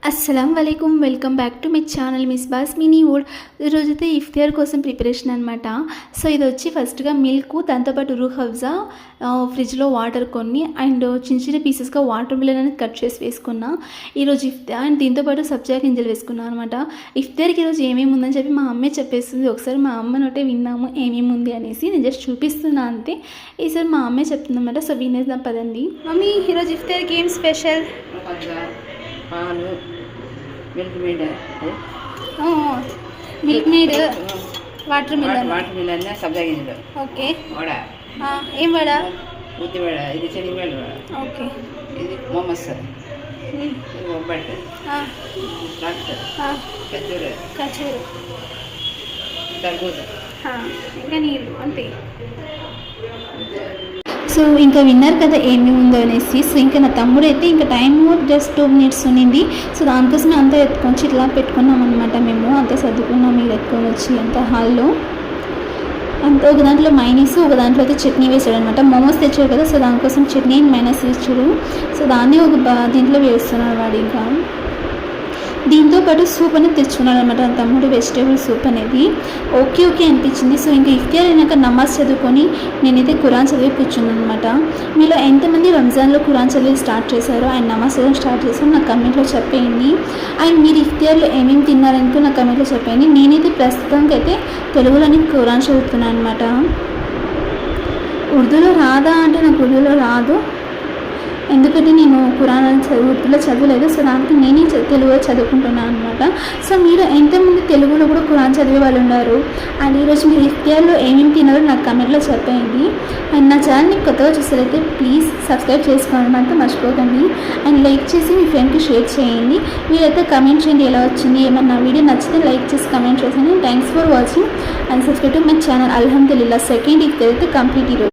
అస్సలం వలైకుమ్ welcome back to my channel miss boss mini wood. ఈరోజైతే ఇఫ్తార్ కోసం ప్రిపరేషన్ అనమాట. సో ఇది వచ్చి ఫస్ట్గా మిల్క్, దాంతోపాటు రూహ్ అఫ్జా, ఫ్రిడ్జ్లో వాటర్ కొన్ని అండ్ చిన్న చిన్న పీసెస్గా వాటర్ మిలన్ అనేది కట్ చేసి వేసుకున్నా ఈరోజు ఇఫ్తార్. అండ్ దీంతోపాటు సబ్జా గింజలు వేసుకున్నాను అనమాట. ఇఫ్తార్కి ఈరోజు ఏమేమి ఉందని చెప్పి మా అమ్మే చెప్పేస్తుంది. ఒకసారి మా అమ్మ నోటే విన్నాము ఏమేమి ఉంది అనేసి. నేను జస్ట్ చూపిస్తున్నా అంతే. ఈసారి మా అమ్మే చెప్తుంది అనమాట. సో వినేద్దాం పదండి. మమ్మీ ఈరోజు ఇఫ్తార్కి ఏం స్పెషల్? పాలు, milkmaid, milkmaid, watermelon, సబ్జా గింజలు. ఓకే. వడ, ఏం వడ? ఉద్ది వడ, ఇది శనగపేల వడ, ఓకే. ఇది మొమస్, ఇది బొబ్బట్టు, ఖర్జూర, ఖర్జూర, తర్బూజ, ఇంకా నీళ్ళు అంతే. సో ఇంకా విన్నారు కదా ఏమేమి ఉందో అనేసి. సో ఇంకా నా తమ్ముడు అయితే ఇంకా టైం జస్ట్ 2 minutes ఉన్నింది. సో దానికోసమే అంతా ఎత్తుకొని ఇట్లా పెట్టుకున్నాం అనమాట. మేము అంతా సర్దుకున్నాం మీరు ఎత్తుకొని వచ్చి అంత హాల్లో అంత. ఒక దాంట్లో మైనీస్, ఒక దాంట్లో అయితే చట్నీ వేసాడు అనమాట. మోమోస్ తెచ్చాడు కదా, సో దానికోసం చట్నీ అండ్ మైనస్ వేసాడు. సో దాన్ని ఒక దీంట్లో వేస్తున్నాడు వాడు. ఇంకా దీంతో పాటు సూప్ అనేది తెచ్చుకున్నాడు అనమాట నా తమ్ముడు, వెజిటేబుల్ సూప్ అనేది. ఓకే అనిపించింది. సో ఇంకా ఇఫ్తార్ అయినాక నమాజ్ చదువుకొని నేనైతే ఖురాన్ చదివి కూర్చున్నాను అనమాట. మీలో ఎంతమంది రంజాన్లో ఖురాన్ చదివి స్టార్ట్ చేశారో అండ్ నమాజ్ చదవడం స్టార్ట్ చేశారో నాకు కమెంట్లో చెప్పేయండి. అండ్ మీరు ఇఫ్తార్లో ఏమేమి తిన్నారనుకో నాకు కమెంట్లో చెప్పేయండి. నేనైతే ప్రస్తుతానికి అయితే తెలుగులోని ఖురాన్ చదువుతున్నాను అనమాట. ఉర్దూలో రాదా అంటే నాకు ఉర్దూలో రాదు, ఎందుకంటే నేను ఖురాన్ ఉర్దూలో చదవలేదు. సో దానికి నేనే తెలుగులో చదువుకుంటున్నాను అనమాట. సో మీరు ఎంతమంది తెలుగులో కూడా ఖురాన్ చదివే వాళ్ళు ఉన్నారు అండ్ ఈరోజు మీరు ఇఫ్తార్లో ఏమేమి తిన్నారో నాకు కమెంట్లో చెప్పేయండి. అండ్ నా ఛానల్ని కొత్తగా చూస్తారైతే ప్లీజ్ సబ్స్క్రైబ్ చేసుకోవడం అంతా మర్చిపోకండి. అండ్ లైక్ చేసి మీ ఫ్రెండ్కి షేర్ చేయండి. మీరైతే కమెంట్ చేయండి ఎలా వచ్చింది, ఏమన్నా వీడియో నచ్చితే లైక్ చేసి కమెంట్ చేయండి. Thanks for watching and subscribe to my channel. అల్హమ్దులిల్లా సెకండ్ ఇఫ్తార్ అయితే కంప్లీట్ ఈరోజు.